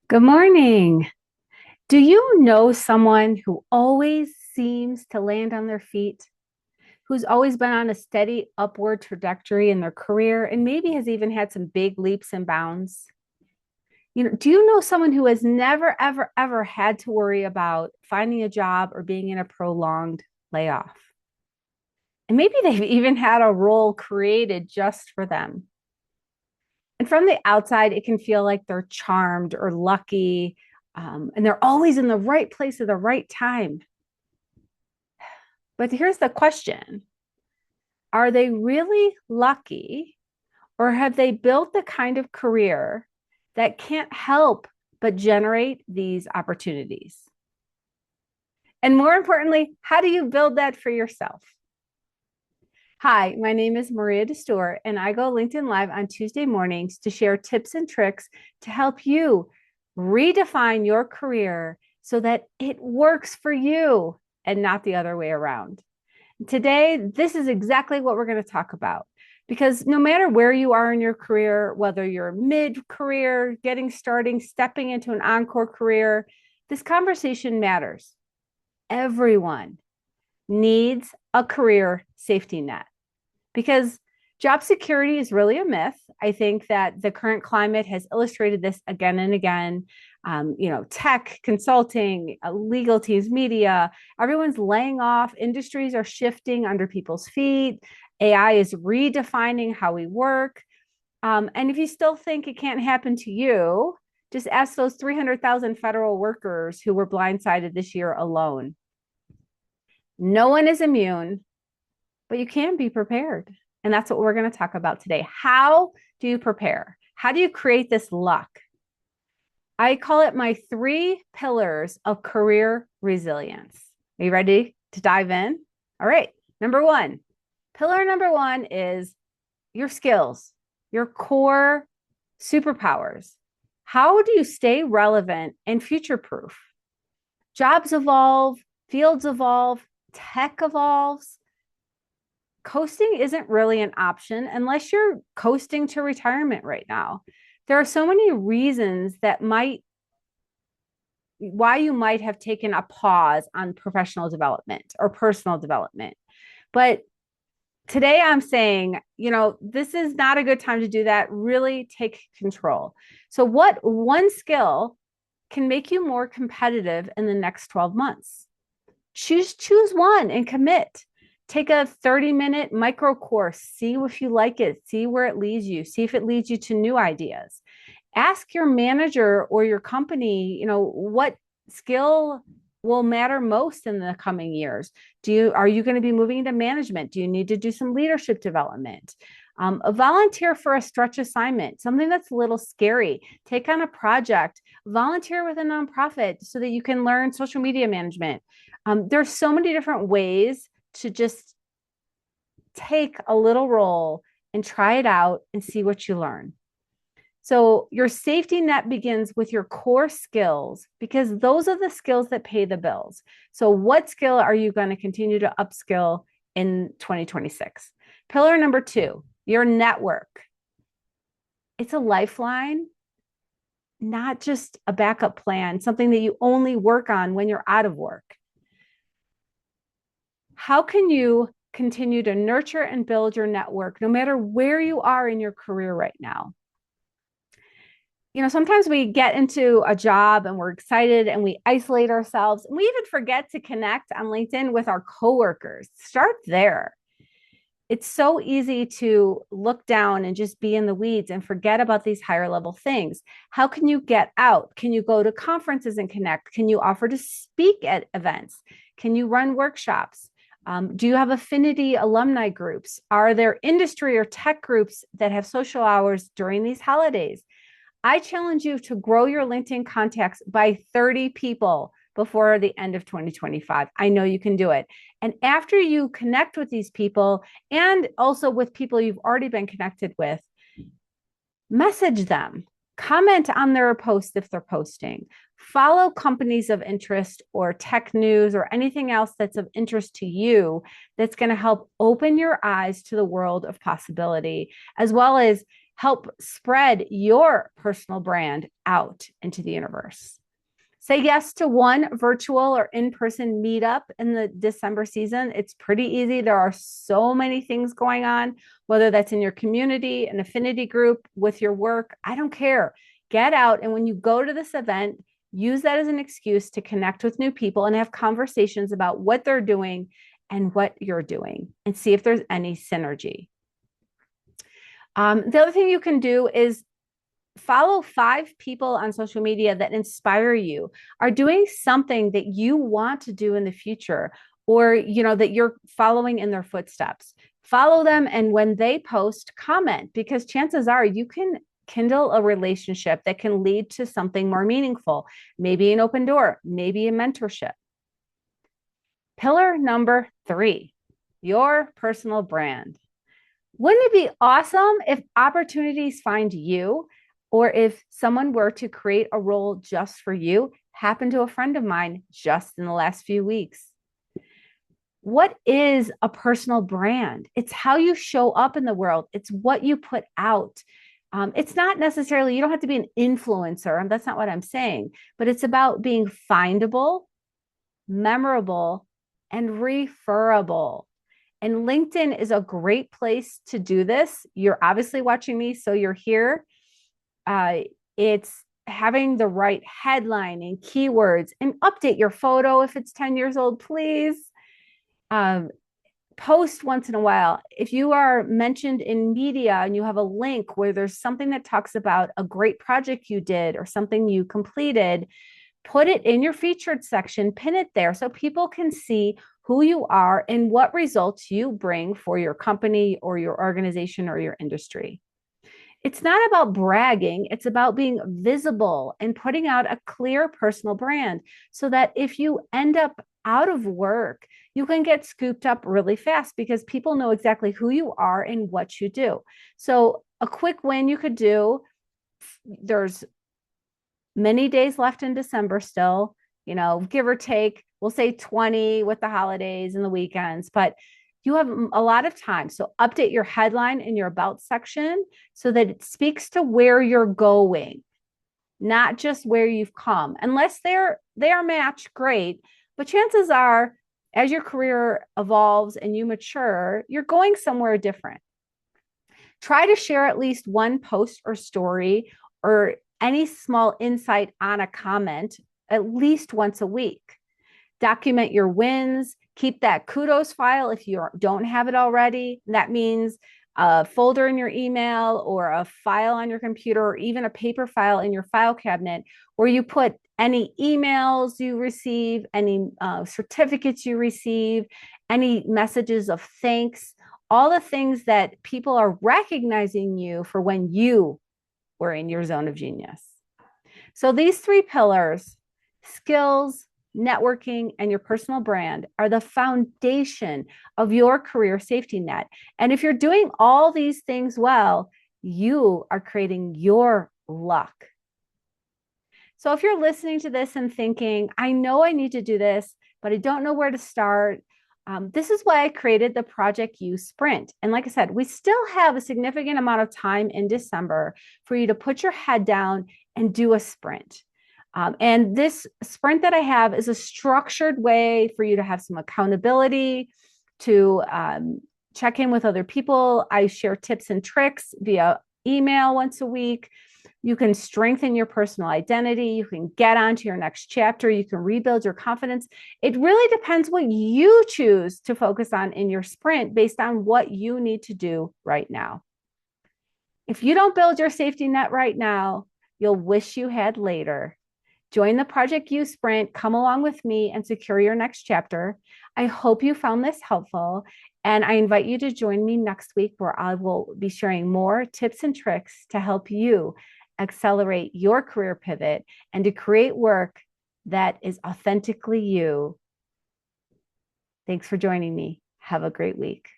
Good morning. Do you know someone who always seems to land on their feet, who's always been on a steady upward trajectory in their career and maybe has even had some big leaps and bounds? Do you know someone who has never, ever, ever had to worry about finding a job or being in a prolonged layoff? And maybe they've even had a role created just for them. And from the outside, it can feel like they're charmed or lucky, and they're always in the right place at the right time. But here's the question: are they really lucky, or have they built the kind of career that can't help but generate these opportunities? And more importantly, how do you build that for yourself? Hi, my name is Maria DeStore, and I go LinkedIn Live on Tuesday mornings to share tips and tricks to help you redefine your career so that it works for you and not the other way around. Today, this is exactly what we're going to talk about. Because no matter where you are in your career, whether you're mid career, getting starting, stepping into an encore career, this conversation matters. Everyone needs a career safety net because job security is really a myth. I think that the current climate has illustrated this again and again. Tech, consulting, legal teams, media, everyone's laying off. Industries are shifting under people's feet. AI is redefining how we work. And if you still think it can't happen to you, just ask those 300,000 federal workers who were blindsided this year alone. No one is immune, but you can be prepared. And that's what we're going to talk about today. How do you prepare? How do you create this luck? I call it my 3 pillars of career resilience. Are you ready to dive in? All right. Pillar number one is your skills, your core superpowers. How do you stay relevant and future proof? Jobs evolve, fields evolve, tech evolves. Coasting isn't really an option unless you're coasting to retirement right now. There are so many reasons that why you might have taken a pause on professional development or personal development. But today I'm saying, this is not a good time to do that. Really take control. So, what one skill can make you more competitive in the next 12 months? Choose one and commit. Take a 30-minute micro course, see if you like it, see where it leads you, see if it leads you to new ideas. Ask your manager or your company, what skill will matter most in the coming years. Are you going to be moving into management? Do you need to do some leadership development? A volunteer for a stretch assignment, something that's a little scary. Take on a project, volunteer with a nonprofit so that you can learn social media management. There's so many different ways to just take a little role and try it out and see what you learn. So, your safety net begins with your core skills because those are the skills that pay the bills. So, what skill are you going to continue to upskill in 2026? Pillar number two, your network. It's a lifeline, not just a backup plan, something that you only work on when you're out of work. How can you continue to nurture and build your network no matter where you are in your career right now? Sometimes we get into a job and we're excited and we isolate ourselves, and we even forget to connect on LinkedIn with our coworkers. Start there. It's so easy to look down and just be in the weeds and forget about these higher level things. How can you get out? Can you go to conferences and connect? Can you offer to speak at events? Can you run workshops? Do you have affinity alumni groups? Are there industry or tech groups that have social hours during these holidays? I challenge you to grow your LinkedIn contacts by 30 people before the end of 2025. I know you can do it. And after you connect with these people and also with people you've already been connected with, message them, comment on their posts if they're posting, follow companies of interest or tech news or anything else that's of interest to you that's going to help open your eyes to the world of possibility, as well as Help spread your personal brand out into the universe. Say yes to one virtual or in-person meetup in the December season. It's pretty easy. There are so many things going on, whether that's in your community, an affinity group, with your work. I don't care. Get out. And when you go to this event, use that as an excuse to connect with new people and have conversations about what they're doing and what you're doing, and see if there's any synergy. The other thing you can do is follow 5 people on social media that inspire you, are doing something that you want to do in the future, or that you're following in their footsteps. Follow them, and when they post, comment, because chances are you can kindle a relationship that can lead to something more meaningful, maybe an open door, maybe a mentorship. Pillar number 3, your personal brand. Wouldn't it be awesome if opportunities find you, or if someone were to create a role just for you? Happened to a friend of mine just in the last few weeks. What is a personal brand? It's how you show up in the world. It's what you put out. It's not necessarily, you don't have to be an influencer, and that's not what I'm saying, but it's about being findable, memorable, and referable. And LinkedIn is a great place to do this. You're obviously watching me, so you're here. It's having the right headline and keywords, and update your photo if it's 10 years old, please. Post once in a while. If you are mentioned in media and you have a link where there's something that talks about a great project you did or something you completed, put it in your featured section, pin it there so people can see who you are and what results you bring for your company or your organization or your industry. It's not about bragging. It's about being visible and putting out a clear personal brand so that if you end up out of work, you can get scooped up really fast because people know exactly who you are and what you do. So a quick win you could do, there's many days left in December still, give or take, we'll say 20 with the holidays and the weekends, but you have a lot of time. So update your headline in your about section so that it speaks to where you're going, not just where you've come. Unless they are matched, great. But chances are, as your career evolves and you mature, you're going somewhere different. Try to share at least one post or story or any small insight on a comment at least once a week. Document your wins. Keep that kudos file if you don't have it already. That means a folder in your email or a file on your computer or even a paper file in your file cabinet where you put any emails you receive, any certificates you receive, any messages of thanks, all the things that people are recognizing you for when you were in your zone of genius. So these 3 pillars, skills, networking, and your personal brand, are the foundation of your career safety net. And if you're doing all these things well, you are creating your luck. So if you're listening to this and thinking, I know I need to do this, but I don't know where to start, this is why I created the Project You Sprint. And like I said, we still have a significant amount of time in December for you to put your head down and do a sprint. And this sprint that I have is a structured way for you to have some accountability, to check in with other people. I share tips and tricks via email once a week. You can strengthen your personal identity. You can get onto your next chapter. You can rebuild your confidence. It really depends what you choose to focus on in your sprint based on what you need to do right now. If you don't build your safety net right now, you'll wish you had later. Join the Project You Sprint, come along with me and secure your next chapter. I hope you found this helpful, and I invite you to join me next week where I will be sharing more tips and tricks to help you accelerate your career pivot and to create work that is authentically you. Thanks for joining me. Have a great week.